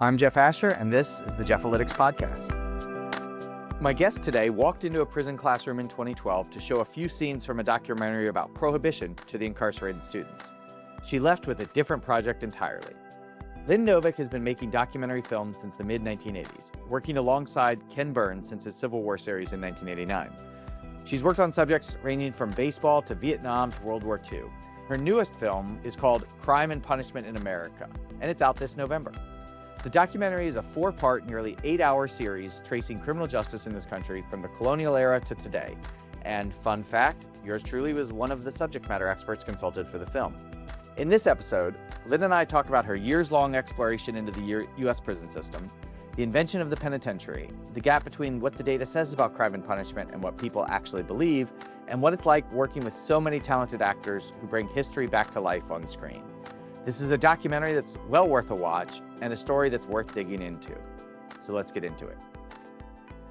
I'm Jeff Asher, and this is the Jeff-alytics podcast. My guest today walked into a prison classroom in 2012 to show a few scenes from a documentary about prohibition to the incarcerated students. She left with a different project entirely. Lynn Novick has been making documentary films since the mid-1980s, working alongside Ken Burns since his Civil War series in 1989. She's worked on subjects ranging from baseball to Vietnam to World War II. Her newest film is called Crime and Punishment in America, and it's out this November. The documentary is a 4-part, nearly 8-hour series tracing criminal justice in this country from the colonial era to today. And fun fact, yours truly was one of the subject matter experts consulted for the film. In this episode, Lynn and I talk about her years-long exploration into the U.S. prison system, the invention of the penitentiary, the gap between what the data says about crime and punishment and what people actually believe, and what it's like working with so many talented actors who bring history back to life on screen. This is a documentary that's well worth a watch and a story that's worth digging into. So let's get into it.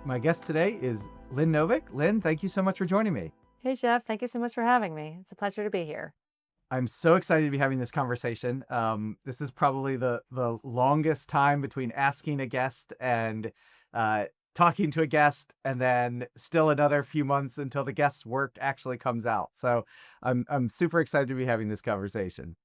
My guest today is Lynn Novick. Lynn, thank you so much for joining me. Hey, Jeff. Thank you so much for having me. It's a pleasure to be here. I'm so excited to be having this conversation. This is probably the longest time between asking a guest and talking to a guest, and then still another few months until the guest's work actually comes out. So I'm super excited to be having this conversation.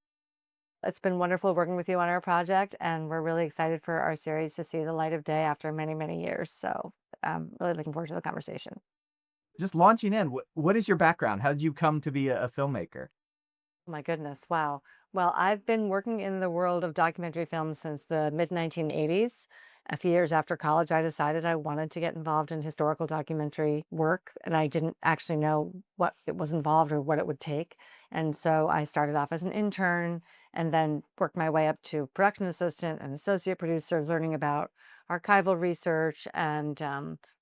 It's been wonderful working with you on our project, and we're really excited for our series to see the light of day after many, many years. So I'm really looking forward to the conversation. Just launching in, what is your background? How did you come to be a filmmaker? My goodness. Wow. Well, I've been working in the world of documentary films since the mid-1980s. A few years after college, I decided I wanted to get involved in historical documentary work, and I didn't actually know what it was involved or what it would take. And so I started off as an intern and then worked my way up to production assistant and associate producer, learning about archival research and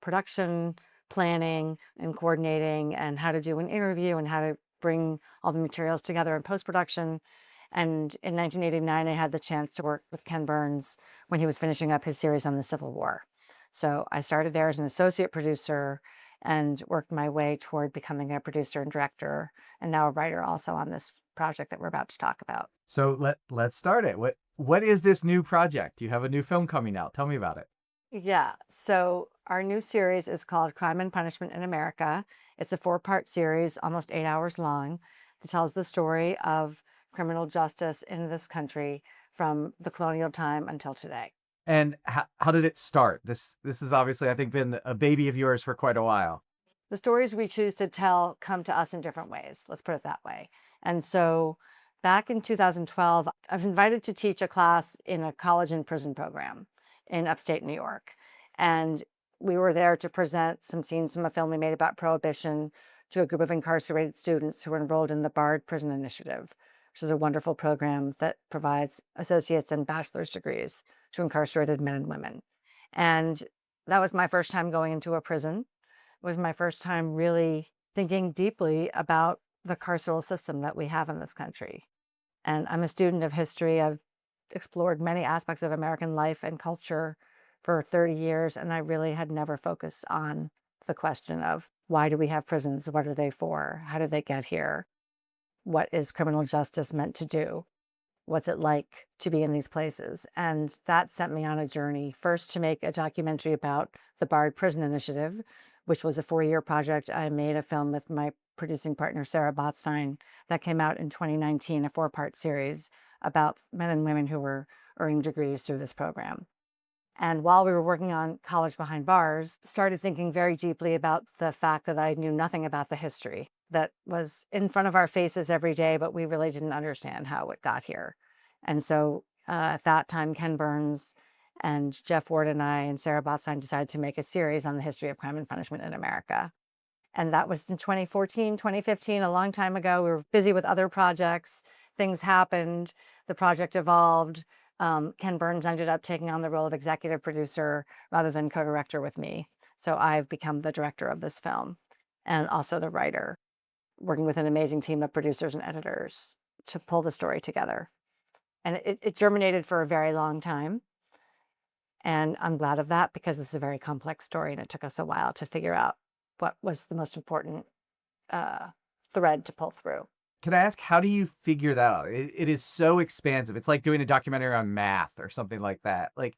production planning and coordinating and how to do an interview and how to bring all the materials together in post-production. And in 1989, I had the chance to work with Ken Burns when he was finishing up his series on the Civil War. So I started there as an associate producer and worked my way toward becoming a producer and director, and now a writer also on this project that we're about to talk about. So let's start it. What is this new project? You have a new film coming out. Tell me about it. Yeah, so our new series is called Crime and Punishment in America. It's a 4-part series, almost 8 hours long, that tells the story of criminal justice in this country from the colonial time until today. And how did it start? This has obviously, I think, been a baby of yours for quite a while. The stories we choose to tell come to us in different ways. Let's put it that way. And so back in 2012, I was invited to teach a class in a college and prison program in upstate New York. And we were there to present some scenes from a film we made about prohibition to a group of incarcerated students who were enrolled in the Barred Prison Initiative, which is a wonderful program that provides associate's and bachelor's degrees to incarcerated men and women. And that was my first time going into a prison. It was my first time really thinking deeply about the carceral system that we have in this country. And I'm a student of history. I've explored many aspects of American life and culture for 30 years, and I really had never focused on the question of why do we have prisons? What are they for? How did they get here? What is criminal justice meant to do? What's it like to be in these places? And that sent me on a journey, first to make a documentary about the Barred Prison Initiative, which was a 4-year project. I made a film with my producing partner, Sarah Botstein, that came out in 2019, a 4-part series about men and women who were earning degrees through this program. And while we were working on College Behind Bars, started thinking very deeply about the fact that I knew nothing about the history that was in front of our faces every day, but we really didn't understand how it got here. And so at that time, Ken Burns and Jeff Ward and I and Sarah Botstein decided to make a series on the history of crime and punishment in America. And that was in 2014, 2015, a long time ago. We were busy with other projects. Things happened. The project evolved. Ken Burns ended up taking on the role of executive producer rather than co-director with me. So I've become the director of this film and also the writer, working with an amazing team of producers and editors to pull the story together. And it germinated for a very long time. And I'm glad of that because this is a very complex story and it took us a while to figure out what was the most important thread to pull through. Can I ask, how do you figure that out? It is so expansive. It's like doing a documentary on math or something like that. Like,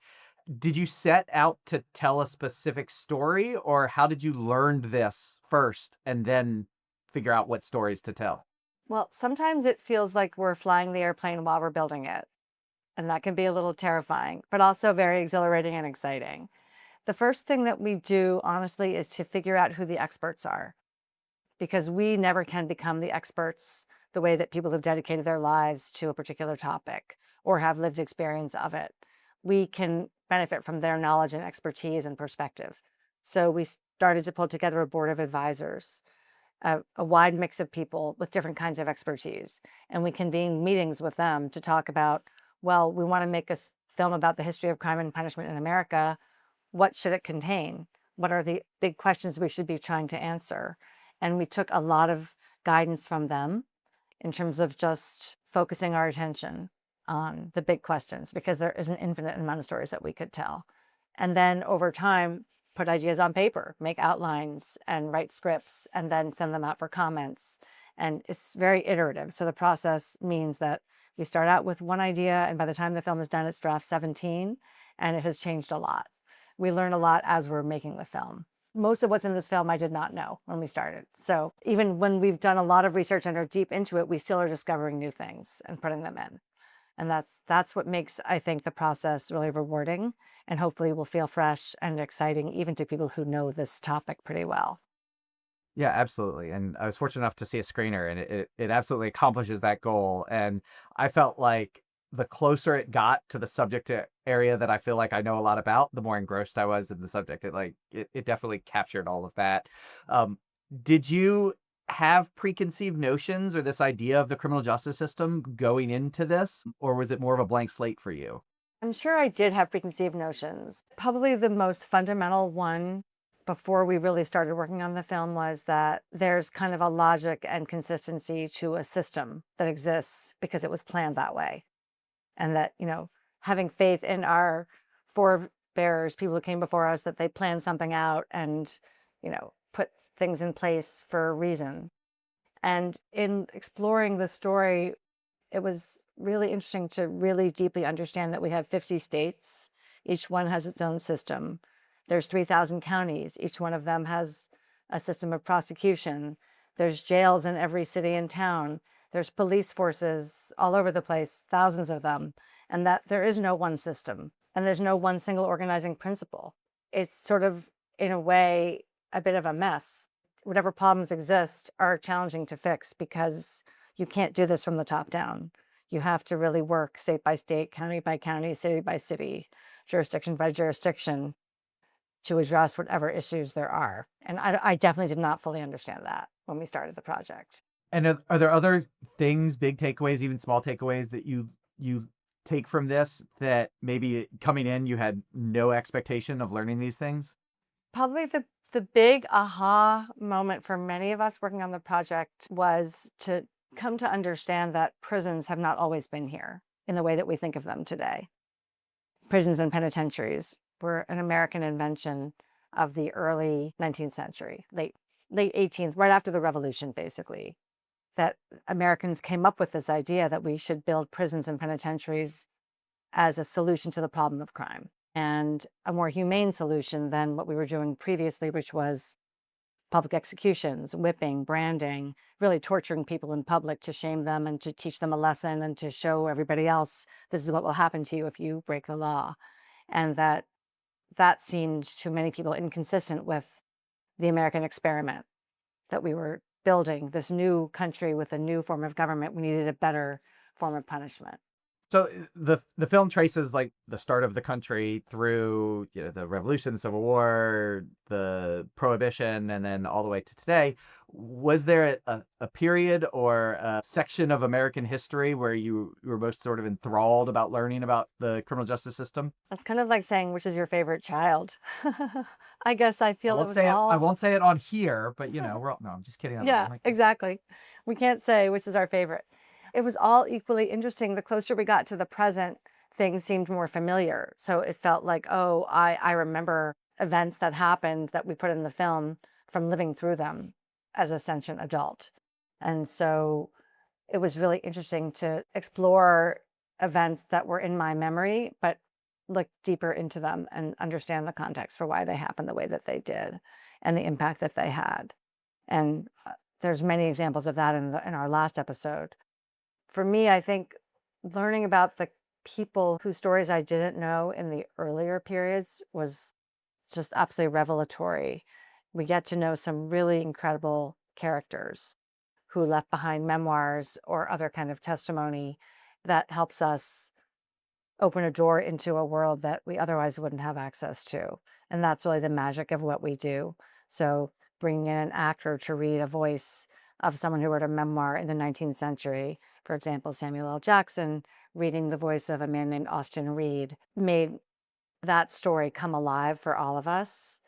did you set out to tell a specific story, or how did you learn this first and then figure out what stories to tell? Well, sometimes it feels like we're flying the airplane while we're building it, and that can be a little terrifying, but also very exhilarating and exciting. The first thing that we do, honestly, is to figure out who the experts are, because we never can become the experts the way that people have dedicated their lives to a particular topic or have lived experience of it. We can benefit from their knowledge and expertise and perspective. So we started to pull together a board of advisors, a wide mix of people with different kinds of expertise. And we convened meetings with them to talk about, well, we want to make a film about the history of crime and punishment in America. What should it contain? What are the big questions we should be trying to answer? And we took a lot of guidance from them in terms of just focusing our attention on the big questions, because there is an infinite amount of stories that we could tell. And then over time, put ideas on paper, make outlines and write scripts, and then send them out for comments. And it's very iterative. So the process means that we start out with one idea, and by the time the film is done, it's draft 17, and it has changed a lot. We learn a lot as we're making the film. Most of what's in this film I did not know when we started. So even when we've done a lot of research and are deep into it, we still are discovering new things and putting them in. And that's what makes, I think, the process really rewarding, and hopefully will feel fresh and exciting even to people who know this topic pretty well. Yeah, absolutely. And I was fortunate enough to see a screener, and it absolutely accomplishes that goal. And I felt like the closer it got to the subject area that I feel like I know a lot about, the more engrossed I was in the subject. It definitely captured all of that. Um, did you have preconceived notions or this idea of the criminal justice system going into this, or was it more of a blank slate for you? I'm sure I did have preconceived notions. Probably the most fundamental one before we really started working on the film was that there's kind of a logic and consistency to a system that exists because it was planned that way. And that, having faith in our forebears, people who came before us, that they planned something out and, put things in place for a reason. And in exploring the story, it was really interesting to really deeply understand that we have 50 states. Each one has its own system. There's 3,000 counties. Each one of them has a system of prosecution. There's jails in every city and town. There's police forces all over the place, thousands of them, and that there is no one system and there's no one single organizing principle. It's sort of, in a way, a bit of a mess. Whatever problems exist are challenging to fix because you can't do this from the top down. You have to really work state by state, county by county, city by city, jurisdiction by jurisdiction to address whatever issues there are. And I definitely did not fully understand that when we started the project. And are there other things, big takeaways, even small takeaways that you take from this that maybe coming in you had no expectation of learning these things? Probably the big aha moment for many of us working on the project was to come to understand that prisons have not always been here in the way that we think of them today. Prisons and penitentiaries were an American invention of the early 19th century, late 18th, right after the Revolution, basically, that Americans came up with this idea that we should build prisons and penitentiaries as a solution to the problem of crime, and a more humane solution than what we were doing previously, which was public executions, whipping, branding, really torturing people in public to shame them and to teach them a lesson and to show everybody else this is what will happen to you if you break the law. And that seemed to many people inconsistent with the American experiment, that we were building this new country with a new form of government. We needed a better form of punishment. So the film traces like the start of the country through, the Revolution, the Civil War, the Prohibition, and then all the way to today. Was there a period or a section of American history where you were most sort of enthralled about learning about the criminal justice system? That's kind of like saying, which is your favorite child? I guess I I feel it won't was say it. I all, won't say it on here, but no, I'm just kidding. yeah, exactly. We can't say which is our favorite. It was all equally interesting. The closer we got to the present, things seemed more familiar. So it felt like, oh, I remember events that happened that we put in the film from living through them as a sentient adult. And so it was really interesting to explore events that were in my memory, but look deeper into them and understand the context for why they happened the way that they did and the impact that they had. And there's many examples of that in our last episode. For me, I think learning about the people whose stories I didn't know in the earlier periods was just absolutely revelatory. We get to know some really incredible characters who left behind memoirs or other kind of testimony that helps us open a door into a world that we otherwise wouldn't have access to. And that's really the magic of what we do. So bringing in an actor to read a voice of someone who wrote a memoir in the 19th century, for example, Samuel L. Jackson reading the voice of a man named Austin Reed, made that story come alive for all of us.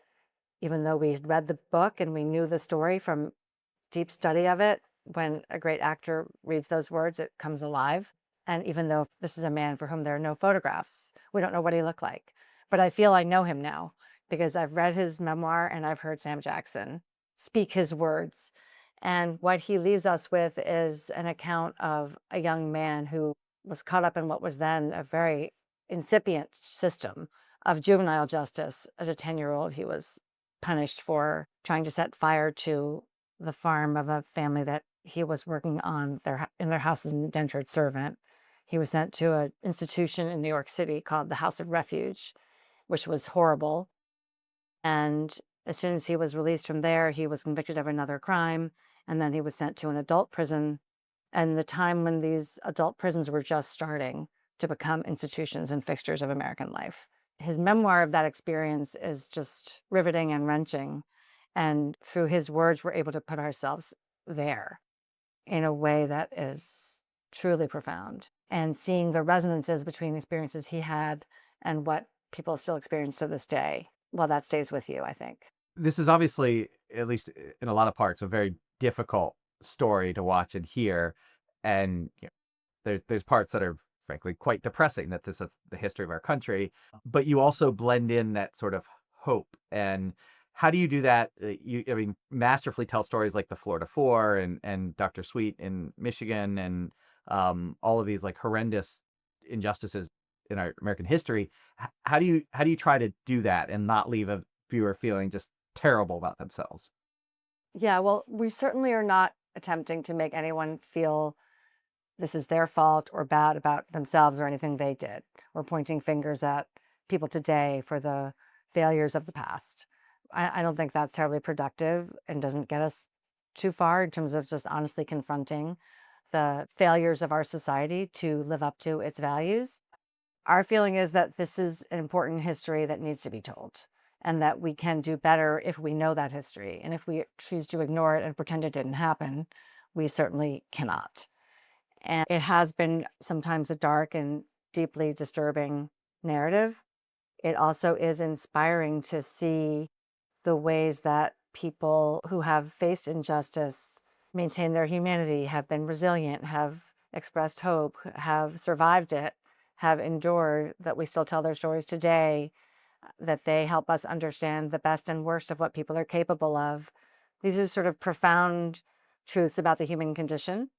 Even though we had read the book and we knew the story from deep study of it, when a great actor reads those words, it comes alive. And even though this is a man for whom there are no photographs, we don't know what he looked like. But I feel I know him now because I've read his memoir and I've heard Sam Jackson speak his words. And what he leaves us with is an account of a young man who was caught up in what was then a very incipient system of juvenile justice. As a 10-year-old, he was punished for trying to set fire to the farm of a family that he was working on in their house as an indentured servant. He was sent to an institution in New York City called the House of Refuge, which was horrible. And as soon as he was released from there, he was convicted of another crime, and then he was sent to an adult prison. And the time when these adult prisons were just starting to become institutions and fixtures of American life. His memoir of that experience is just riveting and wrenching. And through his words, we're able to put ourselves there in a way that is truly profound. And seeing the resonances between experiences he had and what people still experience to this day, well, that stays with you, I think. This is obviously, at least in a lot of parts, a very difficult story to watch and hear. And there's parts that are frankly quite depressing, that this is the history of our country, but you also blend in that sort of hope. And how do you do that? I mean, masterfully tell stories like the Florida Four and Dr. Sweet in Michigan and all of these like horrendous injustices in our American history. How do you try to do that and not leave a viewer feeling just terrible about themselves? Yeah, well, we certainly are not attempting to make anyone feel this is their fault or bad about themselves or anything they did. We're pointing fingers at people today for the failures of the past. I don't think that's terribly productive and doesn't get us too far in terms of just honestly confronting the failures of our society to live up to its values. Our feeling is that this is an important history that needs to be told and that we can do better if we know that history. And if we choose to ignore it and pretend it didn't happen, we certainly cannot. And it has been sometimes a dark and deeply disturbing narrative. It also is inspiring to see the ways that people who have faced injustice maintain their humanity, have been resilient, have expressed hope, have survived it, have endured, that we still tell their stories today, that they help us understand the best and worst of what people are capable of. These are sort of profound truths about the human condition.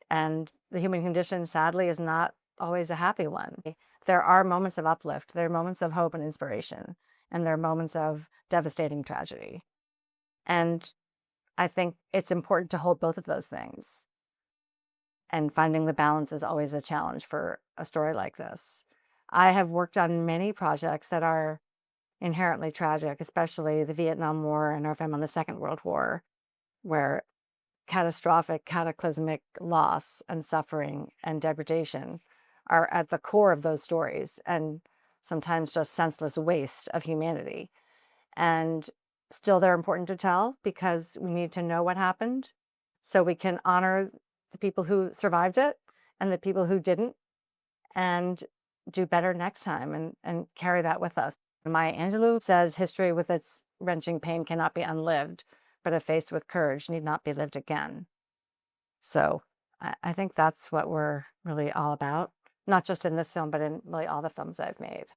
And the human condition, sadly, is not always a happy one. There are moments of uplift, there are moments of hope and inspiration, and there are moments of devastating tragedy. And I think it's important to hold both of those things. And finding the balance is always a challenge for a story like this. I have worked on many projects that are inherently tragic, especially the Vietnam War and Our Femme on the Second World War, where catastrophic, cataclysmic loss and suffering and degradation are at the core of those stories, and sometimes just senseless waste of humanity. And still, they're important to tell because we need to know what happened so we can honor the people who survived it and the people who didn't, and do better next time and carry that with us. Maya Angelou says history with its wrenching pain cannot be unlived, but if faced with courage, need not be lived again. So I think that's what we're really all about, not just in this film, but in really all the films I've made.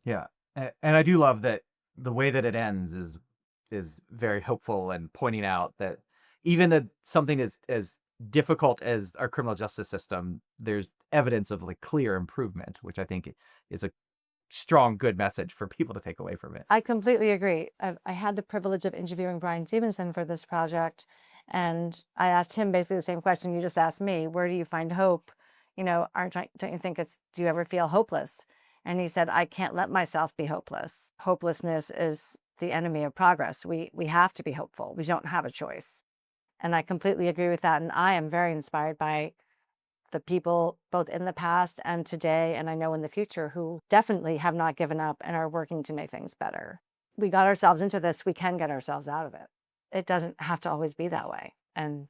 Yeah. And I do love that the way that it ends is very hopeful and pointing out that even that something as difficult as our criminal justice system, there's evidence of like clear improvement, which I think is a strong, good message for people to take away from it. I completely agree. I had the privilege of interviewing Brian Stevenson for this project, and I asked him basically the same question you just asked me. Where do you find hope? Don't you think do you ever feel hopeless? And he said, I can't let myself be hopeless. Hopelessness is the enemy of progress. We have to be hopeful. We don't have a choice. And I completely agree with that. And I am very inspired by the people both in the past and today, and I know in the future, who definitely have not given up and are working to make things better. We got ourselves into this, we can get ourselves out of it. It doesn't have to always be that way. And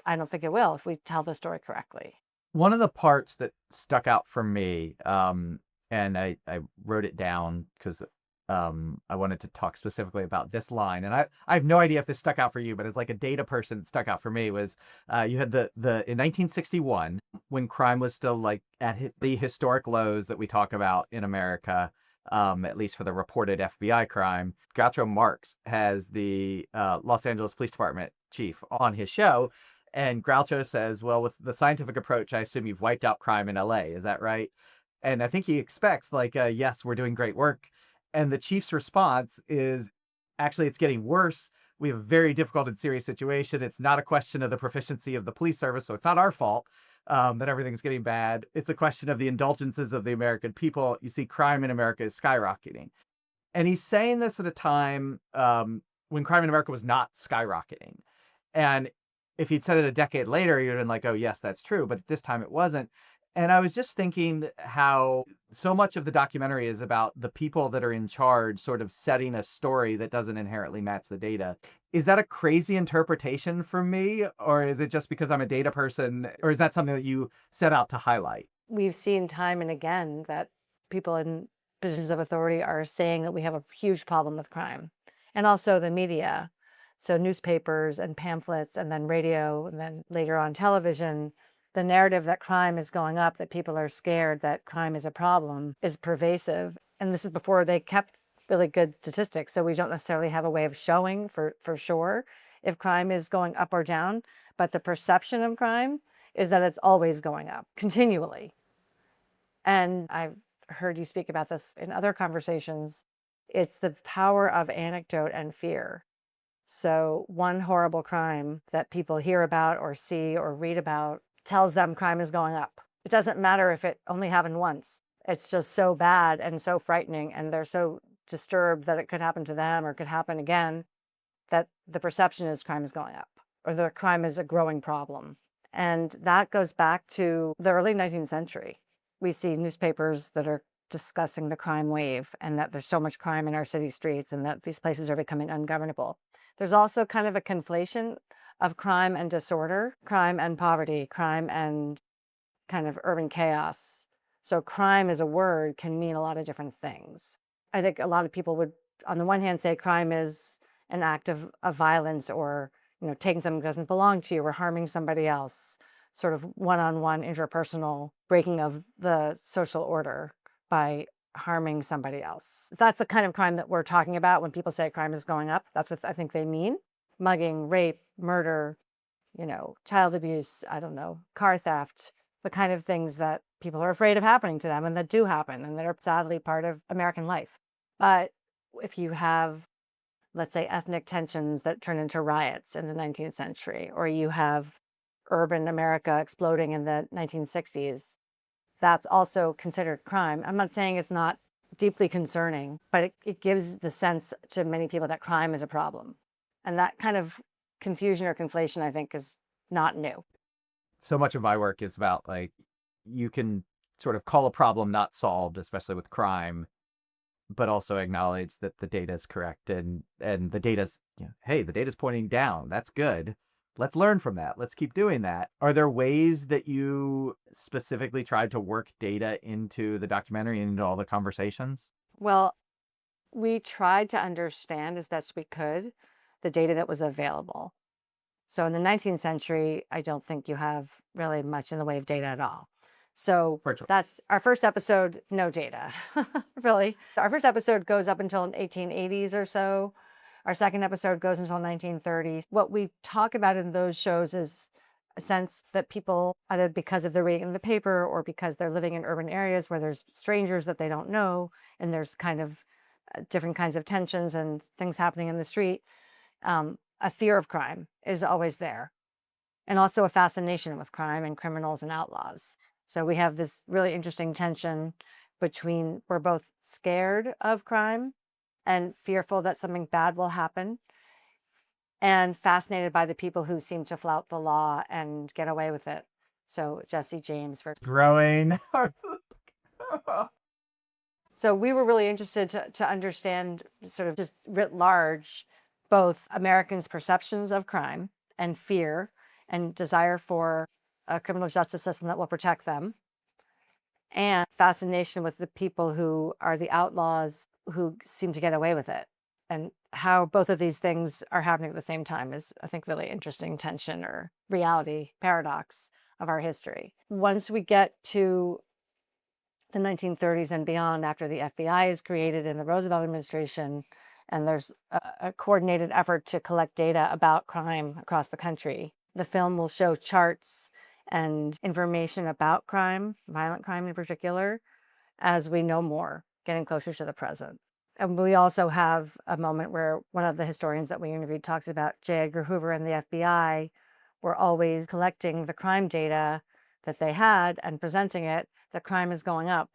I don't think it will if we tell the story correctly. One of the parts that stuck out for me, and I wrote it down because I wanted to talk specifically about this line, and I have no idea if this stuck out for you, but as like a data person, it stuck out for me was you had the in 1961 when crime was still like at the historic lows that we talk about in America, at least for the reported FBI crime. Groucho Marx has the Los Angeles Police Department chief on his show. And Groucho says, well, with the scientific approach, I assume you've wiped out crime in LA. Is that right? And I think he expects like, yes, we're doing great work. And the chief's response is, actually, it's getting worse. We have a very difficult and serious situation. It's not a question of the proficiency of the police service, so it's not our fault that everything's getting bad. It's a question of the indulgences of the American people. You see, crime in America is skyrocketing. And he's saying this at a time when crime in America was not skyrocketing. And if he'd said it a decade later, you'd have been like, oh, yes, that's true. But this time it wasn't. And I was just thinking how so much of the documentary is about the people that are in charge sort of setting a story that doesn't inherently match the data. Is that a crazy interpretation from me? Or is it just because I'm a data person? Or is that something that you set out to highlight? We've seen time and again that people in positions of authority are saying that we have a huge problem with crime, and also the media. So newspapers and pamphlets, and then radio, and then later on television. The narrative that crime is going up, that people are scared, that crime is a problem, is pervasive. And this is before they kept really good statistics. So we don't necessarily have a way of showing for sure if crime is going up or down. But the perception of crime is that it's always going up continually. And I've heard you speak about this in other conversations. It's the power of anecdote and fear. So one horrible crime that people hear about or see or read about tells them crime is going up. It doesn't matter if it only happened once. It's just so bad and so frightening, and they're so disturbed that it could happen to them or could happen again, that the perception is crime is going up, or the crime is a growing problem. And that goes back to the early 19th century. We see newspapers that are discussing the crime wave, and that there's so much crime in our city streets, and that these places are becoming ungovernable. There's also kind of a conflation of crime and disorder, crime and poverty, crime and kind of urban chaos. So crime as a word can mean a lot of different things. I think a lot of people would, on the one hand, say crime is an act of violence, or taking something that doesn't belong to you, or harming somebody else, sort of one-on-one interpersonal breaking of the social order by harming somebody else. That's the kind of crime that we're talking about when people say crime is going up. That's what I think they mean. Mugging, rape, murder, child abuse, car theft, the kind of things that people are afraid of happening to them and that do happen and that are sadly part of American life. But if you have, let's say, ethnic tensions that turn into riots in the 19th century, or you have urban America exploding in the 1960s, that's also considered crime. I'm not saying it's not deeply concerning, but it gives the sense to many people that crime is a problem. And that kind of confusion or conflation, I think, is not new. So much of my work is about like, you can sort of call a problem not solved, especially with crime, but also acknowledge that the data is correct, and the data's, hey, the data's pointing down. That's good. Let's learn from that. Let's keep doing that. Are there ways that you specifically tried to work data into the documentary and into all the conversations? Well, we tried to understand as best we could the data that was available. So in the 19th century, I don't think you have really much in the way of data at all. So that's our first episode, no data, really. Our first episode goes up until the 1880s or so. Our second episode goes until 1930s. What we talk about in those shows is a sense that people, either because of their reading in the paper or because they're living in urban areas where there's strangers that they don't know, and there's kind of different kinds of tensions and things happening in the street, a fear of crime is always there. And also a fascination with crime and criminals and outlaws. So we have this really interesting tension between we're both scared of crime and fearful that something bad will happen, and fascinated by the people who seem to flout the law and get away with it. So Jesse James, for Growing. so we were really interested to understand, sort of just writ large, both Americans' perceptions of crime and fear and desire for a criminal justice system that will protect them, and fascination with the people who are the outlaws who seem to get away with it. And how both of these things are happening at the same time is, I think, really interesting tension or reality paradox of our history. Once we get to the 1930s and beyond, after the FBI is created in the Roosevelt administration, and there's a coordinated effort to collect data about crime across the country, the film will show charts and information about crime, violent crime in particular, as we know more, getting closer to the present. And we also have a moment where one of the historians that we interviewed talks about J. Edgar Hoover and the FBI were always collecting the crime data that they had and presenting it, that crime is going up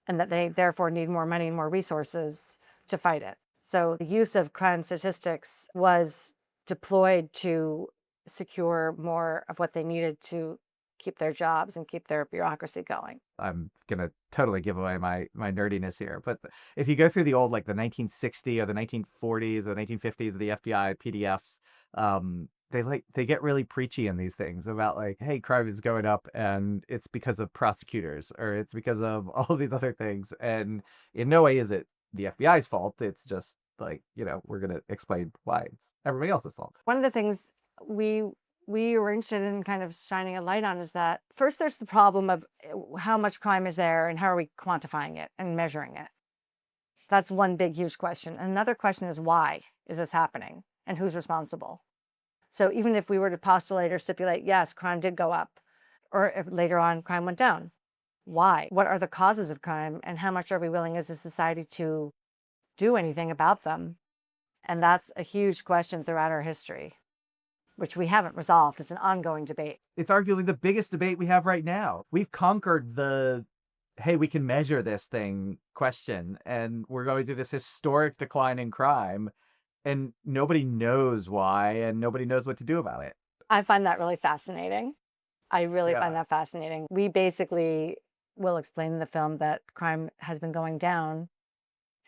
and that they therefore need more money and more resources to fight it. So the use of crime statistics was deployed to secure more of what they needed to keep their jobs and keep their bureaucracy going. I'm gonna totally give away my nerdiness here, but if you go through the old, like the 1960 or the 1940s or the 1950s, the FBI PDFs, they get really preachy in these things about, like, hey, crime is going up and it's because of prosecutors or it's because of all these other things, and in no way is it the FBI's fault. It's just like, we're gonna explain why it's everybody else's fault. One of the things we were interested in kind of shining a light on is that first there's the problem of how much crime is there and how are we quantifying it and measuring it. That's one big, huge question. Another question is, why is this happening and who's responsible? So even if we were to postulate or stipulate, yes, crime did go up, or if later on crime went down, why? What are the causes of crime and how much are we willing as a society to do anything about them? And that's a huge question throughout our history, which we haven't resolved. It's an ongoing debate. It's arguably the biggest debate we have right now. We've conquered the, hey, we can measure this thing question, and we're going through this historic decline in crime, and nobody knows why, and nobody knows what to do about it. I find that really fascinating. I really Yeah. find that fascinating. We basically will explain in the film that crime has been going down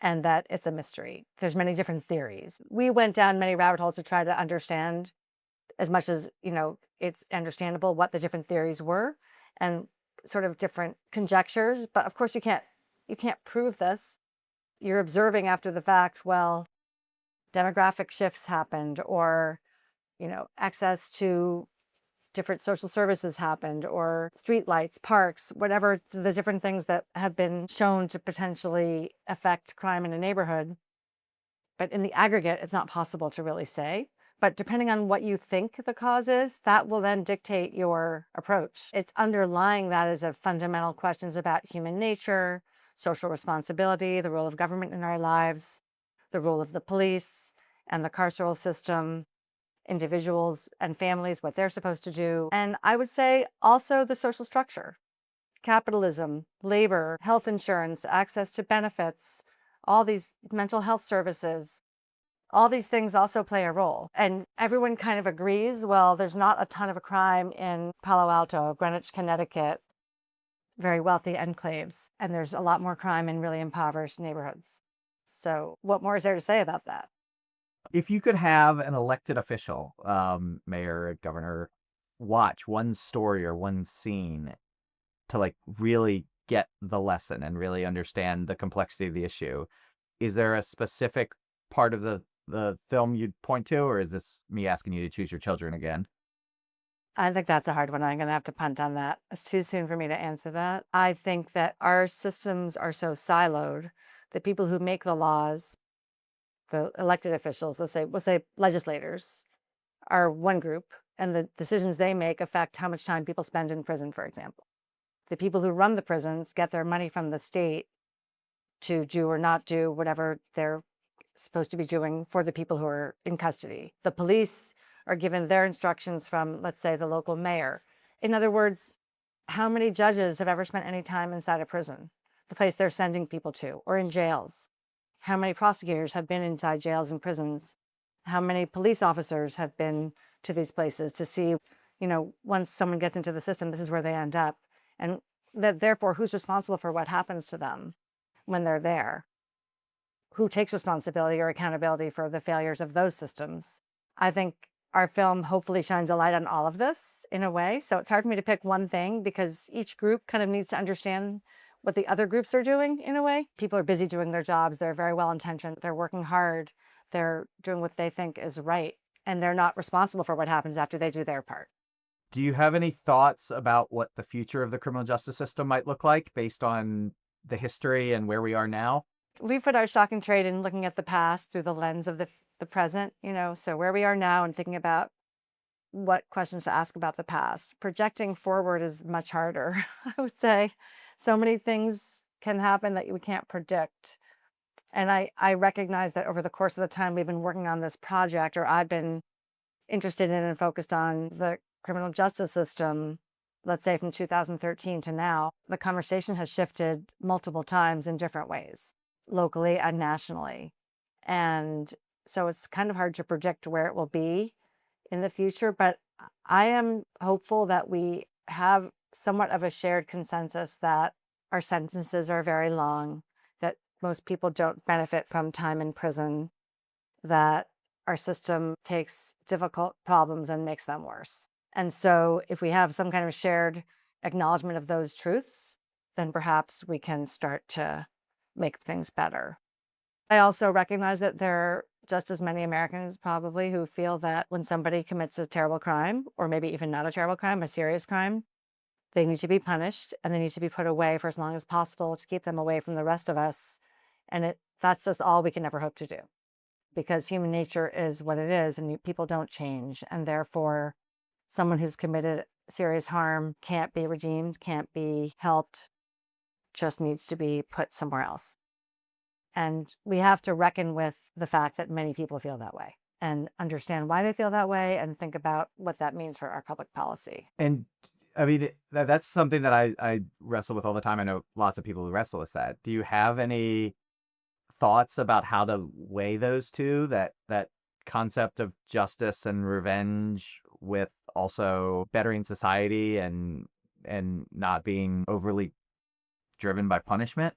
and that it's a mystery. There's many different theories. We went down many rabbit holes to try to understand, as much as, it's understandable what the different theories were and sort of different conjectures. But of course you can't prove this. You're observing after the fact, well, demographic shifts happened, or, access to different social services happened, or streetlights, parks, whatever the different things that have been shown to potentially affect crime in a neighborhood. But in the aggregate, it's not possible to really say. But depending on what you think the cause is, that will then dictate your approach. It's underlying that is a fundamental questions about human nature, social responsibility, the role of government in our lives, the role of the police and the carceral system, individuals and families, what they're supposed to do. And I would say also the social structure, capitalism, labor, health insurance, access to benefits, all these mental health services. All these things also play a role. And everyone kind of agrees, well, there's not a ton of crime in Palo Alto, Greenwich, Connecticut, very wealthy enclaves. And there's a lot more crime in really impoverished neighborhoods. So what more is there to say about that? If you could have an elected official, mayor, governor, watch one story or one scene to, like, really get the lesson and really understand the complexity of the issue, is there a specific part of the film you'd point to, or is this me asking you to choose your children again? I think that's a hard one. I'm going to have to punt on that. It's too soon for me to answer that. I think that our systems are so siloed that people who make the laws, the elected officials, we'll say legislators, are one group, and the decisions they make affect how much time people spend in prison, for example. The people who run the prisons get their money from the state to do or not do whatever they're supposed to be doing for the people who are in custody. The police are given their instructions from, let's say, the local mayor. In other words, how many judges have ever spent any time inside a prison, the place they're sending people to, or in jails? How many prosecutors have been inside jails and prisons? How many police officers have been to these places to see, once someone gets into the system, this is where they end up. And that therefore, who's responsible for what happens to them when they're there? Who takes responsibility or accountability for the failures of those systems? I think our film hopefully shines a light on all of this in a way. So it's hard for me to pick one thing because each group kind of needs to understand what the other groups are doing in a way. People are busy doing their jobs. They're very well intentioned. They're working hard. They're doing what they think is right. And they're not responsible for what happens after they do their part. Do you have any thoughts about what the future of the criminal justice system might look like based on the history and where we are now? We put our stock in trade in looking at the past through the lens of the present, so where we are now and thinking about what questions to ask about the past. Projecting forward is much harder, I would say. So many things can happen that we can't predict. And I recognize that over the course of the time we've been working on this project, or I've been interested in and focused on the criminal justice system, let's say from 2013 to now, the conversation has shifted multiple times in different ways, locally and nationally. And so it's kind of hard to predict where it will be in the future, but I am hopeful that we have somewhat of a shared consensus that our sentences are very long, that most people don't benefit from time in prison, that our system takes difficult problems and makes them worse. And so if we have some kind of shared acknowledgement of those truths, then perhaps we can start to make things better. I also recognize that there are just as many Americans probably who feel that when somebody commits a terrible crime, or maybe even not a terrible crime, a serious crime, they need to be punished and they need to be put away for as long as possible to keep them away from the rest of us. And that's just all we can ever hope to do, because human nature is what it is and people don't change. And therefore, someone who's committed serious harm can't be redeemed, can't be helped, just needs to be put somewhere else. And we have to reckon with the fact that many people feel that way and understand why they feel that way and think about what that means for our public policy. And I mean, that's something that I wrestle with all the time. I know lots of people who wrestle with that. Do you have any thoughts about how to weigh those two, that concept of justice and revenge with also bettering society and not being overly driven by punishment?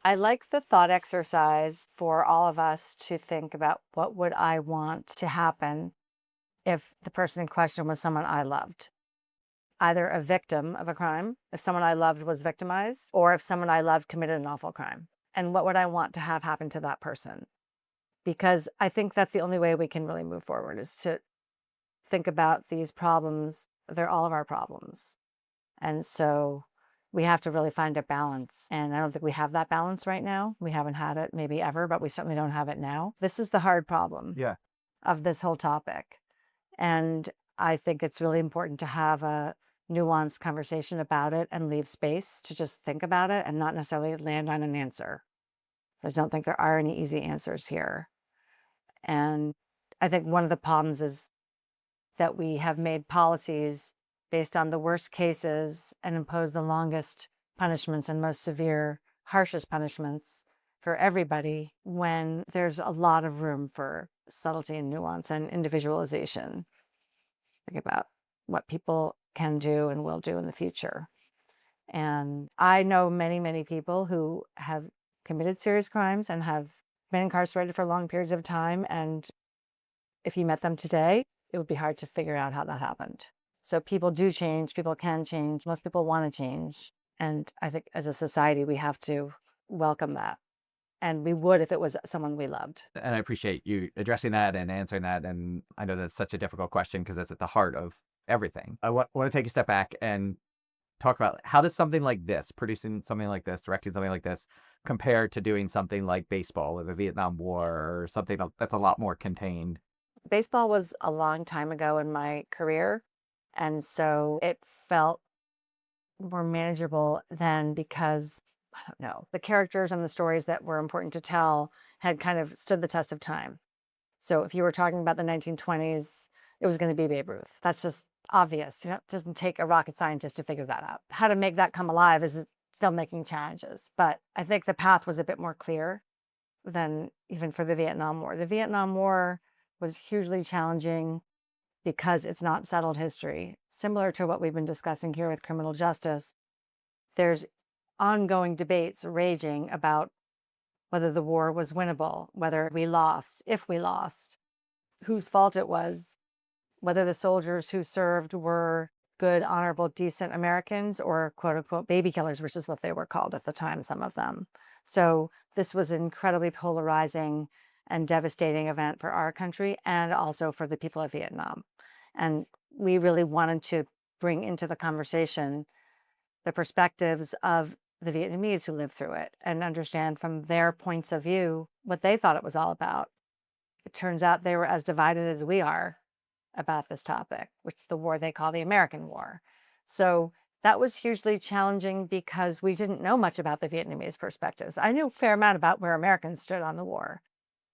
I like the thought exercise for all of us to think about what would I want to happen if the person in question was someone I loved. Either a victim of a crime, if someone I loved was victimized, or if someone I loved committed an awful crime. And what would I want to have happen to that person? Because I think that's the only way we can really move forward, is to think about these problems. They're all of our problems. And so we have to really find a balance. And I don't think we have that balance right now. We haven't had it maybe ever, but we certainly don't have it now. This is the hard problem of this whole topic. And I think it's really important to have a nuanced conversation about it and leave space to just think about it and not necessarily land on an answer. I don't think there are any easy answers here. And I think one of the problems is that we have made policies based on the worst cases and impose the longest punishments and most severe, harshest punishments for everybody, when there's a lot of room for subtlety and nuance and individualization. Think about what people can do and will do in the future. And I know many, many people who have committed serious crimes and have been incarcerated for long periods of time. And if you met them today, it would be hard to figure out how that happened. So people do change, people can change, most people want to change. And I think as a society, we have to welcome that. And we would if it was someone we loved. And I appreciate you addressing that and answering that. And I know that's such a difficult question because it's at the heart of everything. I want to take a step back and talk about, how does something like this, producing something like this, directing something like this, compare to doing something like baseball or the Vietnam War or something that's a lot more contained? Baseball was a long time ago in my career, and so it felt more manageable then because, I don't know, the characters and the stories that were important to tell had kind of stood the test of time. So if you were talking about the 1920s, it was going to be Babe Ruth. That's just obvious. It doesn't take a rocket scientist to figure that out. How to make that come alive is filmmaking challenges. But I think the path was a bit more clear than even for the Vietnam War. The Vietnam War was hugely challenging because it's not settled history. Similar to what we've been discussing here with criminal justice, there's ongoing debates raging about whether the war was winnable, whether we lost, if we lost, whose fault it was, whether the soldiers who served were good, honorable, decent Americans or quote unquote baby killers, which is what they were called at the time, some of them. So this was an incredibly polarizing and devastating event for our country and also for the people of Vietnam. And we really wanted to bring into the conversation the perspectives of the Vietnamese who lived through it and understand from their points of view what they thought it was all about. It turns out they were as divided as we are about this topic, which is the war they call the American War. So that was hugely challenging because we didn't know much about the Vietnamese perspectives. I knew a fair amount about where Americans stood on the war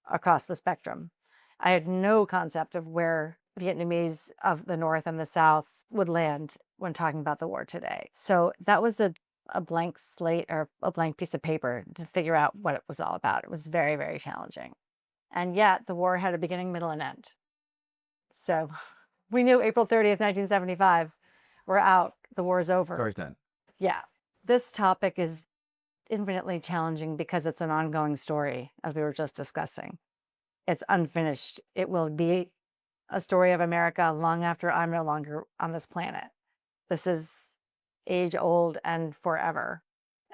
across the spectrum. I had no concept of where Vietnamese of the North and the South would land when talking about the war today. So that was a blank slate or a blank piece of paper to figure out what it was all about. It was very, very challenging. And yet the war had a beginning, middle, and end. So we knew April 30th, 1975, we're out, the war's over. Story's done. Yeah. This topic is infinitely challenging because it's an ongoing story, as we were just discussing. It's unfinished. It will be a story of America long after I'm no longer on this planet. This is age old and forever.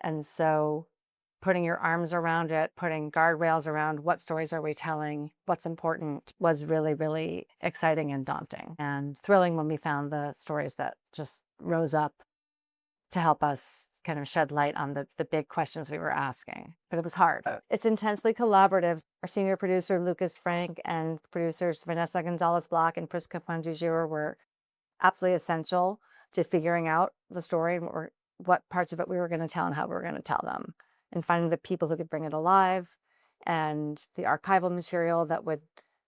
And so putting your arms around it, putting guardrails around what stories are we telling, what's important, was really, really exciting and daunting and thrilling when we found the stories that just rose up to help us kind of shed light on the big questions we were asking. But it was hard. It's intensely collaborative. Our senior producer, Lucas Frank, and producers Vanessa Gonzalez-Block and Priska Pandugier were absolutely essential to figuring out the story and what parts of it we were going to tell and how we were going to tell them, and finding the people who could bring it alive and the archival material that would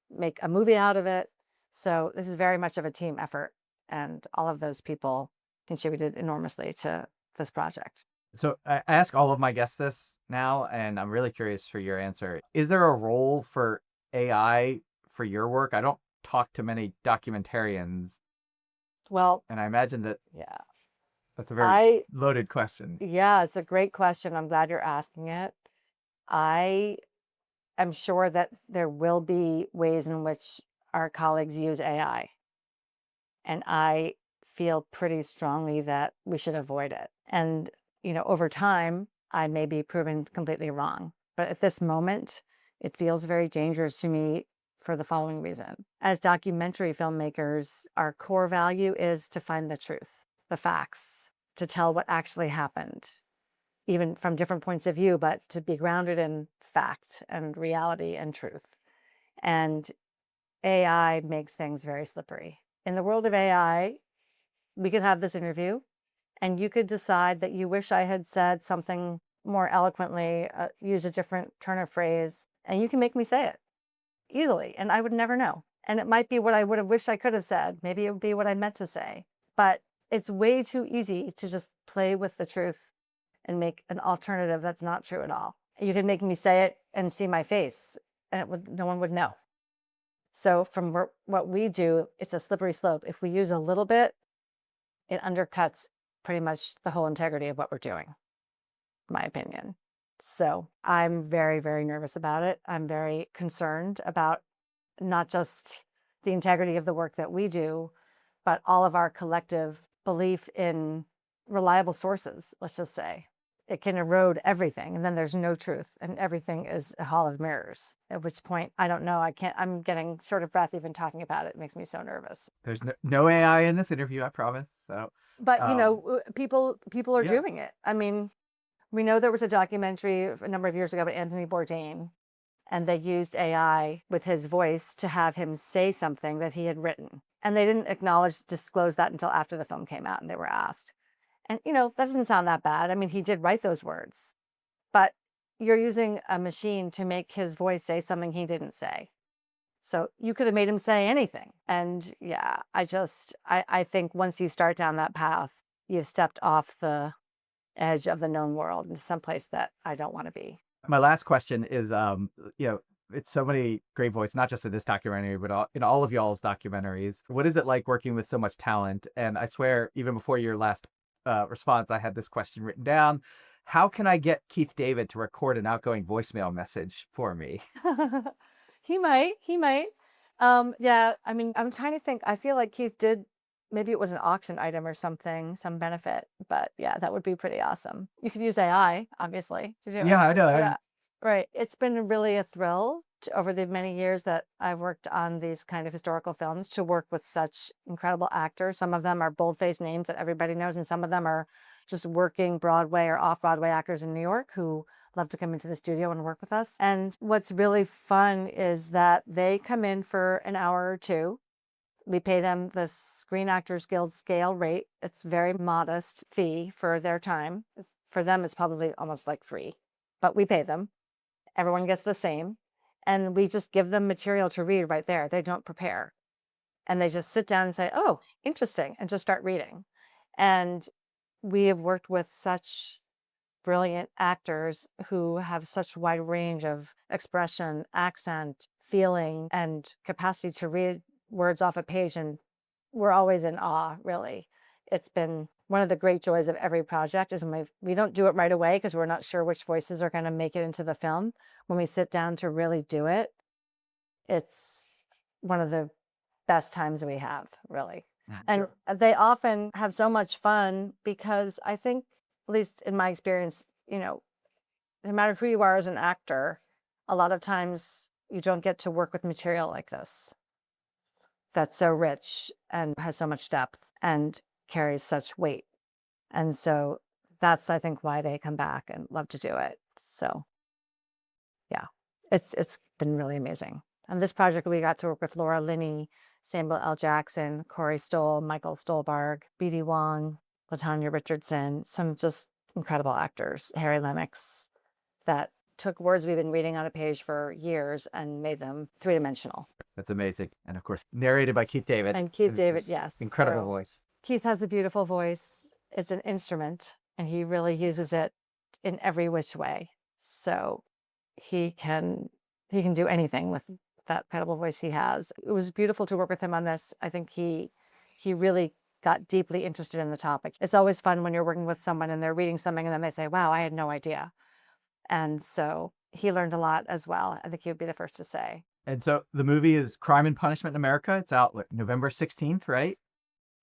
make a movie out of it. So this is very much of a team effort, and all of those people contributed enormously to this project. So I ask all of my guests this now, and I'm really curious for your answer. Is there a role for AI for your work? I don't talk to many documentarians. Well, and I imagine that yeah, that's a very loaded question. Yeah, it's a great question. I'm glad you're asking it. I am sure that there will be ways in which our colleagues use AI. And I feel pretty strongly that we should avoid it. And, over time, I may be proven completely wrong. But at this moment, it feels very dangerous to me for the following reason. As documentary filmmakers, our core value is to find the truth, the facts, to tell what actually happened, even from different points of view, but to be grounded in fact and reality and truth. And AI makes things very slippery. In the world of AI, we could have this interview and you could decide that you wish I had said something more eloquently, use a different turn of phrase, and you can make me say it easily, and I would never know. And it might be what I would have wished I could have said. Maybe it would be what I meant to say. But it's way too easy to just play with the truth and make an alternative that's not true at all. You could make me say it and see my face, and no one would know. So from what we do, it's a slippery slope. If we use a little bit, it undercuts pretty much the whole integrity of what we're doing, in my opinion. So I'm very, very nervous about it. I'm very concerned about not just the integrity of the work that we do, but all of our collective belief in reliable sources, let's just say. It can erode everything, and then there's no truth, and everything is a hall of mirrors. At which point, I don't know, I'm getting short of breath even talking about it. It makes me so nervous. There's no AI in this interview, I promise. So, but people are doing it. I mean, we know there was a documentary a number of years ago about Anthony Bourdain, and they used AI with his voice to have him say something that he had written. And they didn't disclose that until after the film came out and they were asked. And, that doesn't sound that bad. I mean, he did write those words, but you're using a machine to make his voice say something he didn't say. So you could have made him say anything. And yeah, I think once you start down that path, you've stepped off the edge of the known world into someplace that I don't want to be. My last question is, it's so many great voices, not just in this documentary, but in all of y'all's documentaries. What is it like working with so much talent? And I swear, even before your last response, I had this question written down. How can I get Keith David to record an outgoing voicemail message for me? He might. Yeah, I mean, I'm trying to think. I feel like Keith did, maybe it was an auction item or something, some benefit. But yeah, that would be pretty awesome. You could use AI, obviously, to do it. Yeah, I know. Yeah, right. It's been really a thrill over the many years that I've worked on these kind of historical films to work with such incredible actors. Some of them are bold-faced names that everybody knows, and some of them are just working Broadway or off-Broadway actors in New York who love to come into the studio and work with us. And what's really fun is that they come in for an hour or two. We pay them the Screen Actors Guild scale rate. It's very modest fee for their time. For them, it's probably almost like free, but we pay them. Everyone gets the same. And we just give them material to read right there. They don't prepare. And they just sit down and say, oh, interesting, and just start reading. And we have worked with such brilliant actors who have such wide range of expression, accent, feeling, and capacity to read words off a page. And we're always in awe, really. It's been one of the great joys of every project is when we don't do it right away because we're not sure which voices are going to make it into the film. When we sit down to really do it, it's one of the best times we have, really. And they often have so much fun because I think, at least in my experience, no matter who you are as an actor, a lot of times you don't get to work with material like this that's so rich and has so much depth and carries such weight. And so that's, I think, why they come back and love to do it. So yeah, it's been really amazing. And this project, we got to work with Laura Linney, Samuel L. Jackson, Corey Stoll, Michael Stolbarg, B.D. Wong, LaTanya Richardson, some just incredible actors, Harry Lemmix, that took words we've been reading on a page for years and made them three-dimensional. That's amazing. And of course, narrated by Keith David. And Keith David, yes. Incredible voice. Keith has a beautiful voice. It's an instrument, and he really uses it in every which way. So he can do anything with that incredible voice he has. It was beautiful to work with him on this. I think he really got deeply interested in the topic. It's always fun when you're working with someone and they're reading something and then they say, wow, I had no idea. And so he learned a lot as well. I think he would be the first to say. And so the movie is Crime and Punishment in America. It's out November 16th, right?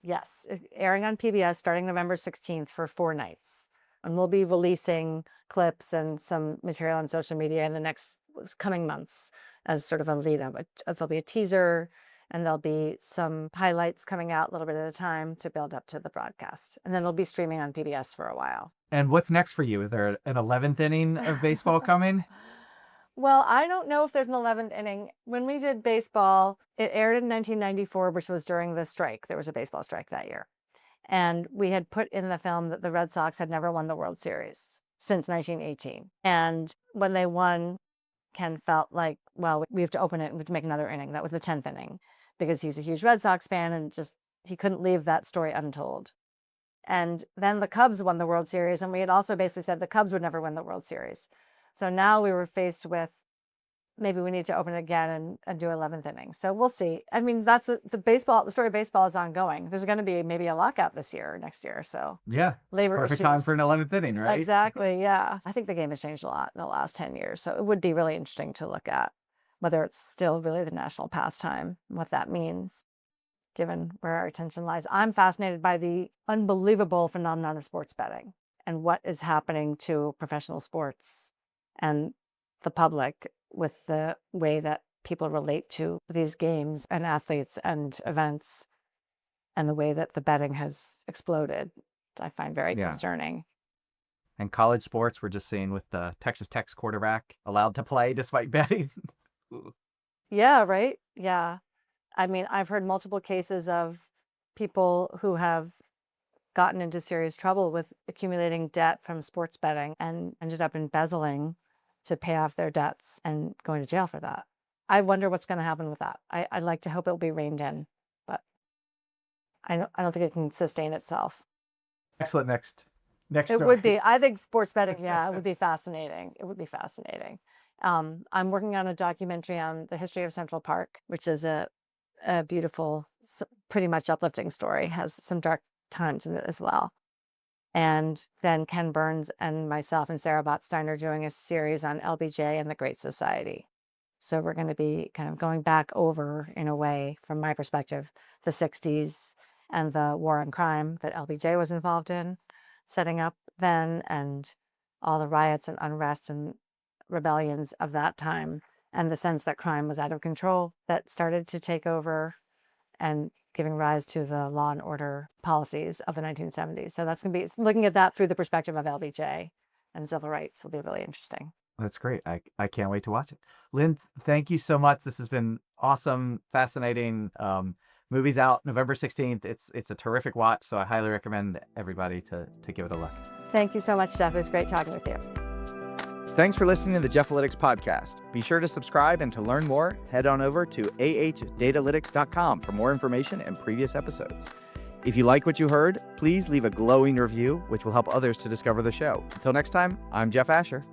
Yes, airing on PBS starting November 16th for 4 nights. And we'll be releasing clips and some material on social media in the next coming months as sort of a lead up. There'll be a teaser and there'll be some highlights coming out a little bit at a time to build up to the broadcast. And then it'll be streaming on PBS for a while. And what's next for you? Is there an 11th inning of baseball coming? Well, I don't know if there's an 11th inning. When we did baseball, it aired in 1994, which was during the strike. There was a baseball strike that year. And we had put in the film that the Red Sox had never won the World Series since 1918. And when they won, Ken felt like, well, we have to open it and we have to make another inning. That was the 10th inning because he's a huge Red Sox fan and just he couldn't leave that story untold. And then the Cubs won the World Series, and we had also basically said the Cubs would never win the World Series. So now we were faced with maybe we need to open it again and do 11th inning. So we'll see. I mean, that's the story of baseball is ongoing. There's going to be maybe a lockout this year or next year. So yeah, perfect time for an 11th inning, right? Exactly. Yeah. I think the game has changed a lot in the last 10 years. So it would be really interesting to look at whether it's still really the national pastime, what that means, given where our attention lies. I'm fascinated by the unbelievable phenomenon of sports betting and what is happening to professional sports and the public with the way that people relate to these games and athletes and events and the way that the betting has exploded. I find very concerning. And college sports, we're just seeing with the Texas Tech's quarterback allowed to play despite betting. Yeah, right. Yeah. I mean, I've heard multiple cases of people who have gotten into serious trouble with accumulating debt from sports betting and ended up embezzling to pay off their debts and going to jail for that. I wonder what's going to happen with that. I'd like to hope it'll be reined in, but I don't think it can sustain itself. Excellent. Next It story. would be. I think sports betting, yeah, it would be fascinating. It would be fascinating. I'm working on a documentary on the history of Central Park, which is a beautiful, pretty much uplifting story, has some dark times in it as well. And then Ken Burns and myself and Sarah Botstein are doing a series on LBJ and the Great Society. So we're going to be kind of going back over, in a way, from my perspective, the 60s and the war on crime that LBJ was involved in, setting up then, and all the riots and unrest and rebellions of that time, and the sense that crime was out of control that started to take over and giving rise to the law and order policies of the 1970s. So that's going to be looking at that through the perspective of LBJ and civil rights will be really interesting. That's great. I can't wait to watch it. Lynn, thank you so much. This has been awesome, fascinating. Movie's out November 16th. It's a terrific watch, so I highly recommend everybody to give it a look. Thank you so much, Jeff. It was great talking with you. Thanks for listening to the Jeff-alytics podcast. Be sure to subscribe, and to learn more, head on over to ahdatalytics.com for more information and previous episodes. If you like what you heard, please leave a glowing review, which will help others to discover the show. Until next time, I'm Jeff Asher.